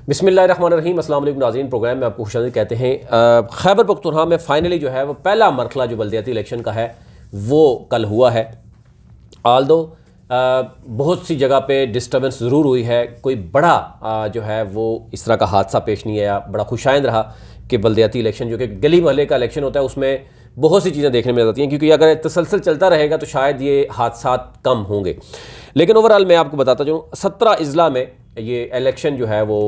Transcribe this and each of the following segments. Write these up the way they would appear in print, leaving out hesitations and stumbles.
बिस्मिल्लाहिर्रहमानिर्रहीम। अस्सलाम वालेकुम नाज़रीन, प्रोग्राम में आपको खुशामदीद कहते हैं। खैबर पख्तूनख्वा में फ़ाइनली जो है वो पहला मरहला जो बल्दियाती इलेक्शन का है वो कल हुआ है। आल्दो बहुत सी जगह पे डिस्टर्बेंस ज़रूर हुई है, कोई बड़ा जो है वो इस तरह का हादसा पेश नहीं आया। बड़ा खुशाइंद रहा कि बल्दियाती इलेक्शन जो कि गली मोहल्ले का इलेक्शन होता है उसमें बहुत सी चीज़ें देखने में आती हैं, क्योंकि अगर तसलसल चलता रहेगा तो शायद ये हादसा कम होंगे। लेकिन ओवरऑल मैं आपको बताता जाऊँ, 17 अजला में ये इलेक्शन जो है वो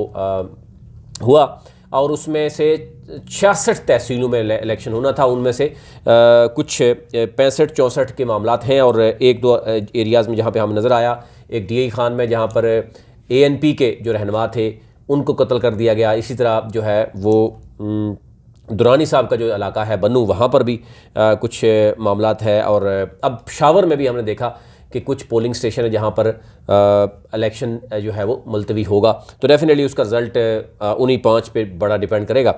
हुआ और उसमें से 66 तहसीलों में इलेक्शन होना था। उनमें से कुछ 65-64 के मामलात हैं और एक दो एरियाज़ में जहाँ पे हमें नज़र आया, एक DI खान में जहाँ पर ANP के जो रहनुमा थे उनको कत्ल कर दिया गया। इसी तरह जो है वो दुरानी साहब का जो इलाका है बन्नू, वहाँ पर भी कुछ मामलात है। और अब शावर में भी हमने देखा कि कुछ पोलिंग स्टेशन है जहाँ पर इलेक्शन जो है वो मुलतवी होगा, तो डेफिनेटली उसका रिज़ल्ट उन्हीं 5 पे बड़ा डिपेंड करेगा।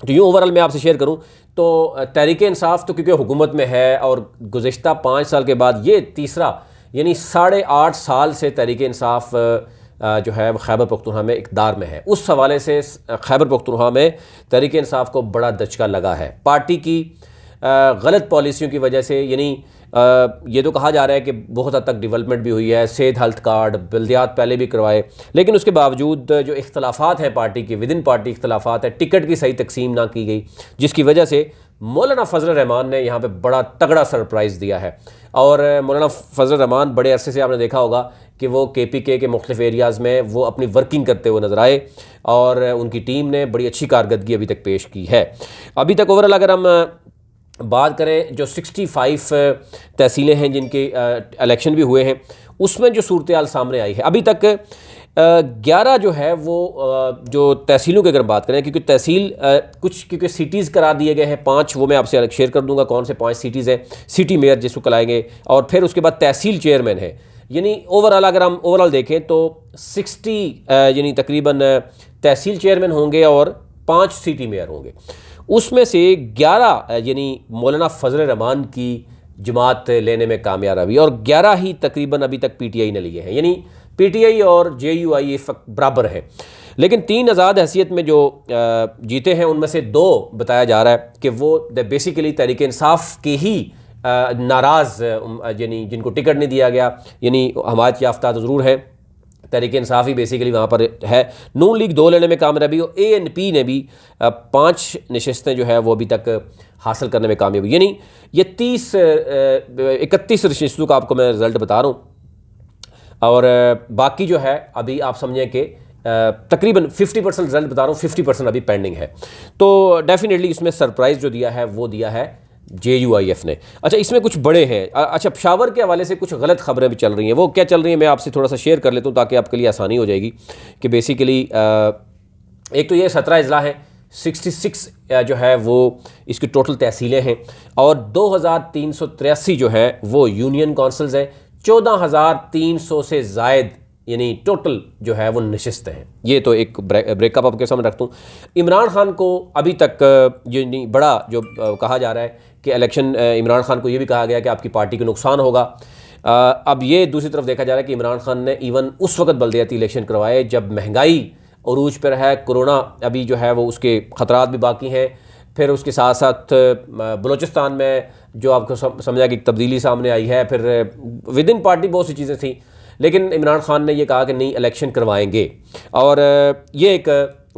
तो यूँ ओवरऑल मैं आपसे शेयर करूँ तो तहरीक-ए-इंसाफ तो क्योंकि हुकूमत में है और गुज़िश्ता 5 साल के बाद ये तीसरा यानी 8.5 साल से तहरीक-ए-इंसाफ जो है वो खैबर पख्तूनख्वा में इक़्तिदार में है। उस हवाले से खैबर पख्तूनख्वा में तहरीक-ए-इंसाफ को बड़ा दचका लगा है पार्टी की गलत पॉलिसियों की वजह से। यानी ये तो कहा जा रहा है कि बहुत हद तक डेवलपमेंट भी हुई है, सेहत हेल्थ कार्ड बल्दियात पहले भी करवाए, लेकिन उसके बावजूद जो इख्तलाफात हैं पार्टी के विदिन पार्टी इख्तलाफात है, टिकट की सही तकसीम ना की गई, जिसकी वजह से मौलाना फजल रहमान ने यहाँ पे बड़ा तगड़ा सरप्राइज़ दिया है। और मौलाना फजल रहमान बड़े अरसे से आपने देखा होगा कि वो KpK के मुख्तलिफ एरियाज़ में वो अपनी वर्किंग करते हुए नज़र आए और उनकी टीम ने बड़ी अच्छी कारकर्दगी अभी तक पेश की है। अभी तक ओवरऑल अगर हम बात करें, जो 65 तहसीलें हैं जिनके इलेक्शन भी हुए हैं, उसमें जो सूरत हाल सामने आई है अभी तक 11 जो है वो जो तहसीलों की अगर बात करें, क्योंकि तहसील कुछ क्योंकि सिटीज़ करा दिए गए हैं 5, वो मैं आपसे अलग शेयर कर दूंगा कौन से 5 सिटीज़ हैं। सिटी मेयर जिसको कराएंगे और फिर उसके बाद तहसील चेयरमैन है। यानी ओवरऑल अगर हम ओवरऑल देखें तो 60 यानी तकरीबन तहसील चेयरमैन होंगे और 5 सिटी मेयर होंगे। उसमें से 11 यानी मौलाना फजल रहमान की जमात लेने में कामयाब रही और 11 ही तकरीबन अभी तक PTI ने लिए हैं। यानी PTI और JUI बराबर हैं, लेकिन 3 आज़ाद हैसियत में जो जीते हैं उनमें से 2 बताया जा रहा है कि वो बेसिकली तहरीक-ए-इंसाफ के ही नाराज़ यानी जिनको टिकट नहीं दिया गया, यानी हमायत याफ्ता तो ज़रूर है, तहरीक-ए-इंसाफ ही बेसिकली वहाँ पर है। नून लीग 2 लेने में कामयाबी और ANP ने भी 5 नशस्तें जो है वो अभी तक हासिल करने में कामयाबी। यानी ये 31 नशस्तों का आपको मैं रिज़ल्ट बता रहा हूँ और बाकी जो है अभी आप समझें कि तकरीबन 50% रिज़ल्ट बता रहा हूँ, 50% अभी पेंडिंग है। तो डेफिनेटली इसमें सरप्राइज़ जो दिया है वो दिया है JUIF ने। अच्छा, इसमें कुछ बड़े हैं। अच्छा, पेशावर के हवाले से कुछ गलत खबरें भी चल रही हैं। वो क्या चल रही हैं मैं आपसे थोड़ा सा शेयर कर लेता हूँ ताकि आपके लिए आसानी हो जाएगी कि बेसिकली एक तो ये 17 अजला है, 66 जो है वो इसकी टोटल तहसीलें हैं और 2383 जो है वो यूनियन काउंसिल्स हैं, 14300 से ज़ायद यानी टोटल जो है वो नशिस्तें हैं। ये तो एक ब्रेकअप आपके सामने रखता हूँ। इमरान खान को अभी तक ये बड़ा जो कहा जा रहा है कि इलेक्शन इमरान खान को ये भी कहा गया कि आपकी पार्टी को नुकसान होगा। अब ये दूसरी तरफ देखा जा रहा है कि इमरान खान ने इवन उस वक्त बल्दियाती इलेक्शन करवाए जब महंगाई अरूज पर है, कोरोना अभी जो है वो उसके ख़तरात भी बाकी हैं, फिर उसके साथ साथ बलूचिस्तान में जो आपको समझा कि तब्दीली सामने आई है, फिर विद इन पार्टी बहुत सी चीज़ें थी, लेकिन इमरान खान ने यह कहा कि नहीं इलेक्शन करवाएंगे और ये एक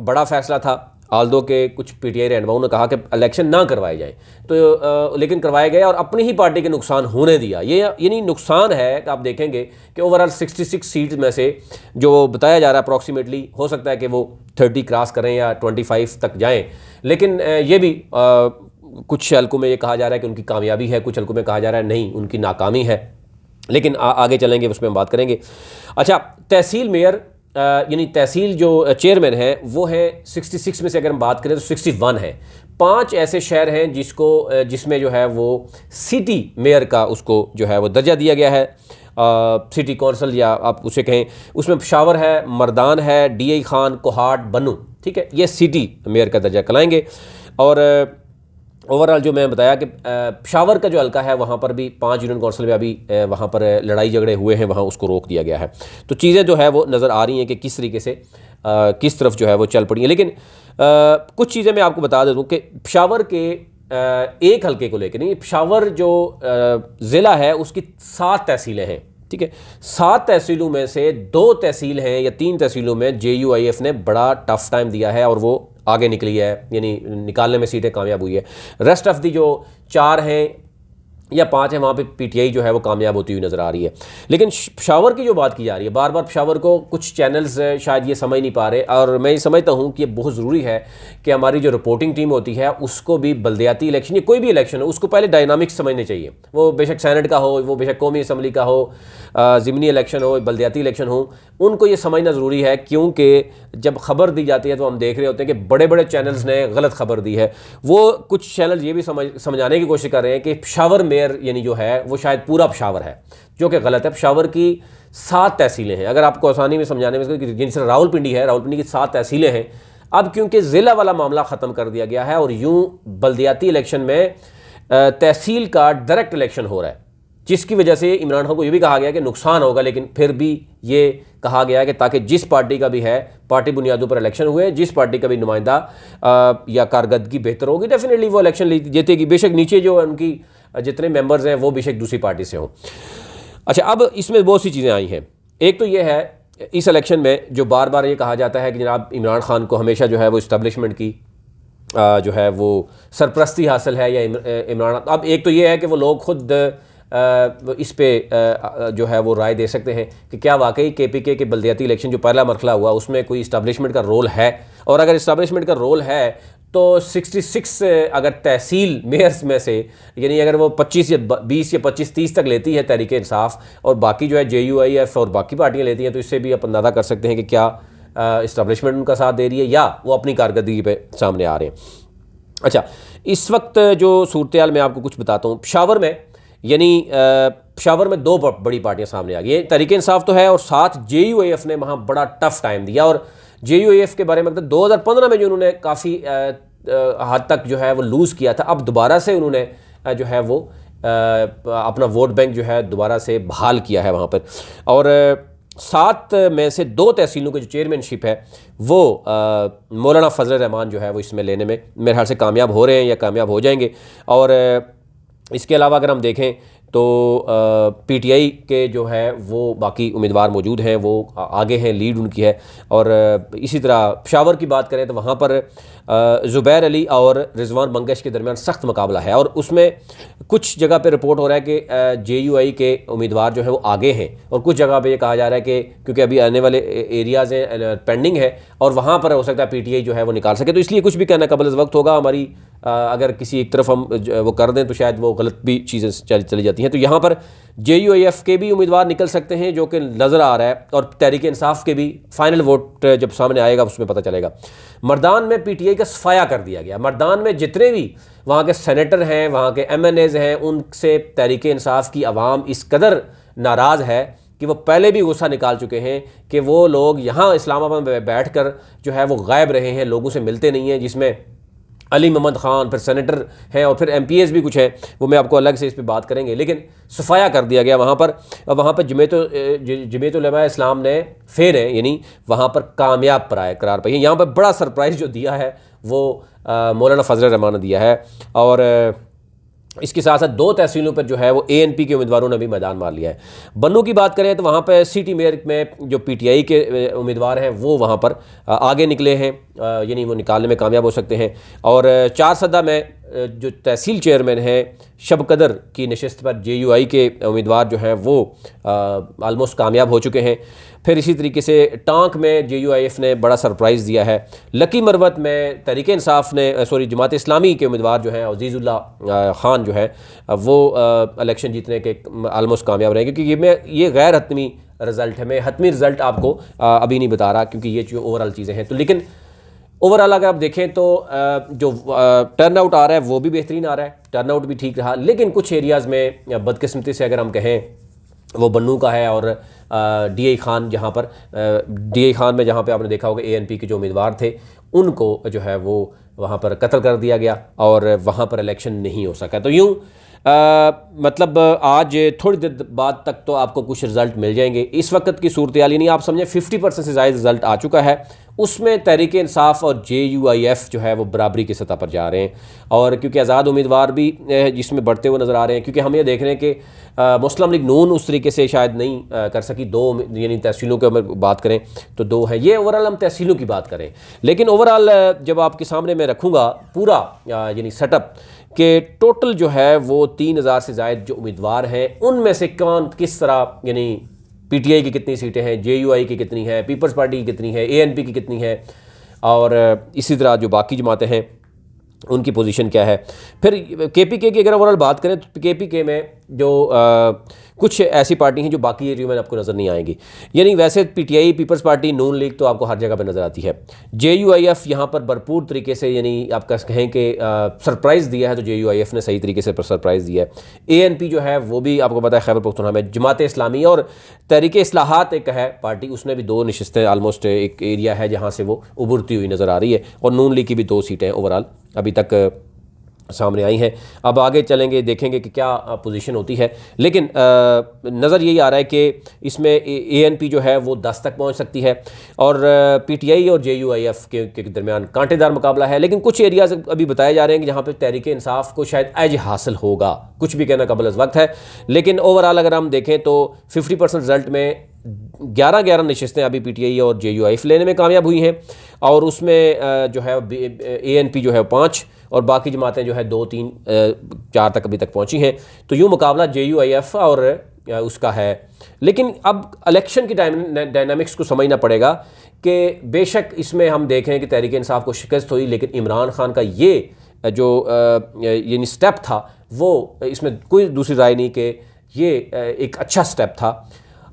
बड़ा फ़ैसला था। आल्दो के कुछ PTI रहनुमाओं ने कहा कि इलेक्शन ना करवाए जाएं, तो लेकिन करवाए गए और अपनी ही पार्टी के नुकसान होने दिया। ये यानी नुकसान है कि आप देखेंगे कि ओवरऑल 66 सीट्स में से जो बताया जा रहा है अप्रॉक्सीमेटली हो सकता है कि वो 30 क्रॉस करें या 25 तक जाएं, लेकिन ये भी कुछ हल्कों में ये कहा जा रहा है कि उनकी कामयाबी है, कुछ हल्कों में कहा जा रहा है नहीं उनकी नाकामी है, लेकिन आगे चलेंगे उसमें हम बात करेंगे। अच्छा, तहसील मेयर यानी तहसील जो चेयरमैन है वो है 66 में से अगर हम बात करें तो 61 है। 5 ऐसे शहर हैं जिसमें जो है वो सिटी मेयर का उसको जो है वो दर्जा दिया गया है, सिटी कौंसल या आप उसे कहें। उसमें पेशावर है, मर्दान है, DI खान, कोहाट, बन्नू, ठीक है, ये सिटी मेयर का दर्जा कलाएंगे। और ओवरऑल जो मैं बताया कि पेशावर का जो हल्का है वहाँ पर भी 5 यूनियन काउंसिल में अभी वहाँ पर लड़ाई झगड़े हुए हैं, वहाँ उसको रोक दिया गया है। तो चीज़ें जो है वो नज़र आ रही हैं कि किस तरीके से किस तरफ जो है वो चल पड़ी है। लेकिन कुछ चीज़ें मैं आपको बता दूँ कि पेशावर के एक हलके को लेकर नहीं, पेशावर जो ज़िला है उसकी 7 तहसीलें हैं, ठीक है। 7 तहसीलों में से 2 तहसील हैं या 3 तहसीलों में JUIF ने बड़ा टफ टाइम दिया है और वो आगे निकली है, यानी निकालने में सीटें कामयाब हुई है। रेस्ट ऑफ दी जो 4 हैं या 5 है वहाँ पे PTI जो है वो कामयाब होती हुई नज़र आ रही है। लेकिन पेशावर की जो बात की जा रही है, बार बार पेशावर को कुछ चैनल्स शायद ये समझ नहीं पा रहे, और मैं ये समझता हूँ कि ये बहुत ज़रूरी है कि हमारी जो रिपोर्टिंग टीम होती है उसको भी बल्दियाती इलेक्शन या कोई भी इलेक्शन हो उसको पहले डायनामिक्स समझने चाहिए। वो बेशक सेनेट का हो, वो बेशक कौमी असम्बली का हो, ज़िमनी इलेक्शन हो, बल्दियाती इलेक्शन हो, उनको ये समझना ज़रूरी है, क्योंकि जब खबर दी जाती है तो हम देख रहे होते हैं कि बड़े बड़े चैनल्स ने गलत खबर दी है। वो कुछ चैनल ये भी समझाने की कोशिश कर रहे हैं कि पेशावर मेयर यानी जो है वो शायद पूरा पेशावर है, जो कि गलत है। पेशावर की 7 तहसीलें हैं, अगर आपको आसानी में समझाने में, जिनसे रावलपिंडी है, रावलपिंडी की 7 तहसीलें हैं। अब क्योंकि ज़िला वाला मामला ख़त्म कर दिया गया है और यूं बल्दियाती इलेक्शन में तहसील का डायरेक्ट इलेक्शन हो रहा है, जिसकी वजह से इमरान खान को ये भी कहा गया कि नुकसान होगा, लेकिन फिर भी ये कहा गया है कि ताकि जिस पार्टी का भी है पार्टी बुनियादों पर इलेक्शन हुए, जिस पार्टी का भी नुमाइंदा या कारकर्दगी बेहतर होगी, डेफिनेटली वो इलेक्शन जीतेगी, बेशक नीचे जो उनकी जितने मेंबर्स हैं वो बेशक दूसरी पार्टी से हों। अच्छा, अब इसमें बहुत सी चीज़ें आई हैं। एक तो ये है इस इलेक्शन में जो बार बार ये कहा जाता है कि जनाब इमरान खान को हमेशा जो है वो इस्टेब्लिशमेंट की जो है वो सरपरस्ती हासिल है या इमरान। अब एक तो ये है कि वो लोग खुद इस पे जो है वो राय दे सकते हैं कि क्या वाकई KpK के बल्दियाती इलेक्शन जो पहला मरहला हुआ उसमें कोई इस्टेब्लिशमेंट का रोल है, और अगर इस्टेब्लिशमेंट का रोल है तो 66 अगर तहसील मेयर्स में से, यानी अगर वो 25 या 20 या 25-30 तक लेती है तहरीक इंसाफ और बाकी जो है JUIF और बाकी पार्टियाँ लेती हैं, तो इससे भी आप अंदाज़ा कर सकते हैं कि क्या इस्टेब्लिशमेंट उनका साथ दे रही है या वो अपनी कारकर्दगी पे सामने आ रहे हैं। अच्छा, इस वक्त जो सूरत-ए-हाल मैं आपको कुछ बताता हूँ। पेशावर में यानी पेशावर में 2 बड़ी पार्टियां सामने आ गई, तहरीक इंसाफ तो है और साथ JUIF ने वहाँ बड़ा टफ टाइम दिया। और JUIF के बारे में 2015 में जो उन्होंने काफ़ी हद तक जो है वो लूज़ किया था, अब दोबारा से उन्होंने जो है वो अपना वोट बैंक जो है दोबारा से बहाल किया है वहाँ पर। और 7 में से 2 तहसीलों की जो चेयरमैनशिप है वो मौलाना फजल रहमान जो है वो इसमें लेने में मेरे ख्याल से कामयाब हो रहे हैं या कामयाब हो जाएंगे। और इसके अलावा अगर हम देखें तो PTI के जो है वो बाकी उम्मीदवार मौजूद हैं, वो आगे हैं, लीड उनकी है। और इसी तरह पेशावर की बात करें तो वहाँ पर ज़ुबैर अली और रिजवान मंगश के दरमियान सख्त मुकाबला है, और उसमें कुछ जगह पे रिपोर्ट हो रहा है कि JUI के उम्मीदवार जो है वो आगे हैं, और कुछ जगह पे ये कहा जा रहा है कि क्योंकि अभी आने वाले एरियाज़ हैं पेंडिंग है और वहाँ पर हो सकता है PTI जो है वो निकाल सके। तो इसलिए कुछ भी कहना कबल वक्त होगा। हमारी अगर किसी एक तरफ हम वो कर दें तो शायद वो गलत भी चीज़ें चली जाती हैं। तो यहाँ पर JUIF के भी उम्मीदवार निकल सकते हैं जो कि नज़र आ रहा है, और तहरीक इंसाफ के भी फाइनल वोट जब सामने आएगा उसमें पता चलेगा। मर्दान में PTI का सफाया कर दिया गया। मर्दान में जितने भी वहाँ के सेनेटर हैं, वहाँ के MNAs हैं, उनसे तहरीक इंसाफ की आवाम इस कदर नाराज़ है कि वो पहले भी गुस्सा निकाल चुके हैं कि वो लोग यहाँ इस्लामाबाद में बैठ कर जो है वो गायब रहे हैं, लोगों से मिलते नहीं हैं, जिसमें अली मोहम्मद ख़ान, फिर सेनेटर हैं और फिर MPs भी कुछ हैं, वो मैं आपको अलग से इस पर बात करेंगे। लेकिन सफाया कर दिया गया वहाँ पर। वहाँ पर जमीयत उलमा इस्लाम ने फेर है, यानी वहाँ पर कामयाब करार पाई है। यहाँ पर बड़ा सरप्राइज़ जो दिया है वो मौलाना फजल रहमान ने दिया है। और इसके साथ साथ 2 तहसीलों पर जो है वो ANP के उम्मीदवारों ने भी मैदान मार लिया है। बन्नू की बात करें तो वहाँ पर सिटी मेयर में जो PTI के उम्मीदवार हैं वो वहाँ पर आगे निकले हैं, यानी वो निकालने में कामयाब हो सकते हैं। और 4 सदा में जो तहसील चेयरमैन हैं शब-कदर की नशस्त पर JUI के उम्मीदवार जो हैं वो आलमोस्ट कामयाब हो चुके हैं। फिर इसी तरीके से टांक में JUIF ने बड़ा सरप्राइज़ दिया है। लकी मरवत में तहरीक इंसाफ ने जमात इस्लामी के उम्मीदवार जो हैं अजीज़ुल्लाह ख़ान जो है वो इलेक्शन जीतने के आलमोस्ट कामयाब रहे, क्योंकि ये गैर हतमी रिज़ल्ट है। मैं हतमी रिज़ल्ट आपको अभी नहीं बता रहा क्योंकि ये जो ओवरऑल चीज़ें हैं। तो लेकिन ओवरऑल अगर आप देखें तो जो टर्न आउट आ रहा है वो भी बेहतरीन आ रहा है, टर्न आउट भी ठीक रहा। लेकिन कुछ एरियाज़ में बदकिस्मती से अगर हम कहें वो बन्नू का है और DI खान, जहाँ पर DI खान में जहाँ पे आपने देखा होगा ANP के जो उम्मीदवार थे उनको जो है वो वहाँ पर कत्ल कर दिया गया और वहाँ पर इलेक्शन नहीं हो सका। तो यूँ मतलब आज थोड़ी देर बाद तक तो आपको कुछ रिज़ल्ट मिल जाएंगे। इस वक्त की सूरत हाल यानी आप समझें 50% से ज़्यादा रिज़ल्ट आ चुका है। उसमें तहरीक इंसाफ और JUIF जो है वो बराबरी की सतह पर जा रहे हैं। और क्योंकि आज़ाद उम्मीदवार भी जिसमें बढ़ते हुए नज़र आ रहे हैं, क्योंकि हम ये देख रहे हैं कि मुस्लिम लीग नून उस तरीके से शायद नहीं कर सकी, दो यानी तहसीलों की अगर बात करें तो दो है, ये ओवरऑल हम तहसीलों की बात करें। लेकिन ओवरऑल जब आपके सामने मैं रखूँगा पूरा यानी सेटअप के टोटल जो है वो 3000 से ज़ायद जो उम्मीदवार हैं, उनमें से कौन किस तरह यानी PTI की कितनी सीटें हैं, JUI की कितनी है, पीपल्स पार्टी की कितनी है, ANP की कितनी है, और इसी तरह जो बाकी जमातें हैं उनकी पोजीशन क्या है। फिर KpK की अगर ओवरऑल बात करें तो KpK में जो कुछ ऐसी पार्टी हैं जो बाकी एरिया में आपको नज़र नहीं आएंगी। यानी वैसे PTI, पीपल्स पार्टी, नून लीग तो आपको हर जगह पर नज़र आती है। JUIF यहाँ पर भरपूर तरीके से यानी आप कहें कि सरप्राइज़ दिया है, तो JUIF ने सही तरीके से सरप्राइज़ दिया है। ANP जो है वो भी आपको पता है खैबर पख्तूनख्वा में जमात इस्लामी और तहरीक इस्लाहात एक है पार्टी, उसने भी 2 नशिस्तें ऑलमोस्ट एक एरिया है जहाँ से वो उभरती हुई नज़र आ रही है। और नून लीग की भी 2 सीटें ओवरऑल अभी तक सामने आई हैं। अब आगे चलेंगे, देखेंगे कि क्या पोजीशन होती है। लेकिन नज़र यही आ रहा है कि इसमें ANP जो है वो 10 तक पहुंच सकती है और PTI और JUIF के दरमियान कांटेदार मुकाबला है। लेकिन कुछ एरियाज अभी बताए जा रहे हैं कि जहाँ पे तहरीक इंसाफ को शायद एज हासिल होगा, कुछ भी कहना कबल वक्त है। लेकिन ओवरऑल अगर हम देखें तो 50% रिजल्ट में 11 नशिस्तें अभी PTI और JUIF लेने में कामयाब हुई हैं, और उसमें जो है ANP जो है 5 और बाकी जमातें जो है 2, 3, 4 तक अभी तक पहुंची हैं। तो यूँ मुकाबला JUIF और उसका है। लेकिन अब इलेक्शन की डायनामिक्स को समझना पड़ेगा कि बेशक इसमें हम देखें कि तहरीक इंसाफ को शिकस्त हुई, लेकिन इमरान खान का ये जो यानी स्टेप था वो इसमें कोई दूसरी राय नहीं कि ये एक अच्छा स्टेप था।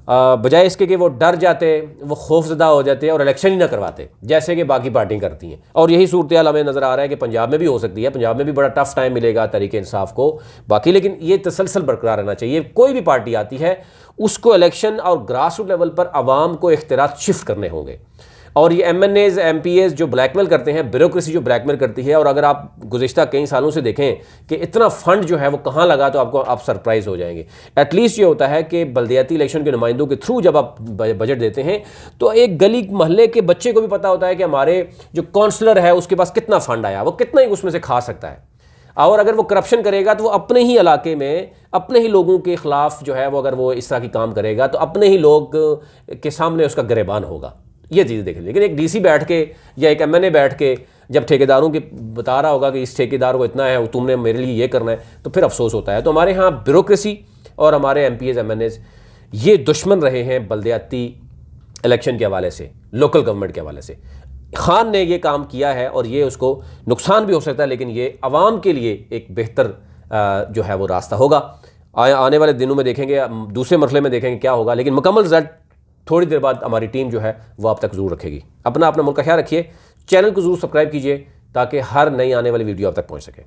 बजाय इसके कि वो डर जाते, वो खौफजदा हो जाते और इलेक्शन ही ना करवाते जैसे कि बाकी पार्टियां करती हैं। और यही सूरत हाल हमें नज़र आ रहा है कि पंजाब में भी हो सकती है, पंजाब में भी बड़ा टफ टाइम मिलेगा तहरीक इंसाफ को बाकी। लेकिन ये तसलसल बरकरार रहना चाहिए। कोई भी पार्टी आती है उसको इलेक्शन और ग्रास रूट लेवल पर आवाम को इख्तियारात शिफ्ट करने होंगे। और ये MNAs MPAs जो ब्लैकमेल करते हैं, ब्यूरोक्रेसी जो ब्लैकमेल करती है, और अगर आप गुज़िश्ता कई सालों से देखें कि इतना फंड जो है वो कहाँ लगा तो आप सरप्राइज़ हो जाएंगे। एटलीस्ट ये होता है कि बल्दियाती इलेक्शन के नुमाइंदों के थ्रू जब आप बजट देते हैं तो एक गली महल्ले के बच्चे को भी पता होता है कि हमारे जो काउंसलर है उसके पास कितना फ़ंड आया, वो कितना ही उसमें से खा सकता है। और अगर वो करप्शन करेगा तो वो अपने ही इलाके में अपने ही लोगों के ख़िलाफ़ जो है वो अगर वो इस तरह की काम करेगा तो अपने ही लोग के सामने उसका गिरबान होगा। ये चीज़ देखें। लेकिन एक DC बैठ के या एक MNA बैठ के जब ठेकेदारों के बता रहा होगा कि इस ठेकेदार को इतना है, तुमने मेरे लिए ये करना है, तो फिर अफसोस होता है। तो हमारे यहाँ ब्यूरोक्रेसी और हमारे MPAs MNAs ये दुश्मन रहे हैं बल्दियाती इलेक्शन के हवाले से, लोकल गवर्नमेंट के हवाले से। खान ने ये काम किया है और ये उसको नुकसान भी हो सकता है, लेकिन ये अवाम के लिए एक बेहतर जो है वो रास्ता होगा। आने वाले दिनों में देखेंगे, दूसरे मरहले में देखेंगे क्या होगा। लेकिन मुकम्मल रिजल्ट थोड़ी देर बाद हमारी टीम जो है वो आप तक ज़रूर रखेगी। अपना मुल्क का ख्याल रखिए। चैनल को ज़रूर सब्सक्राइब कीजिए ताकि हर नई आने वाली वीडियो आप तक पहुँच सके।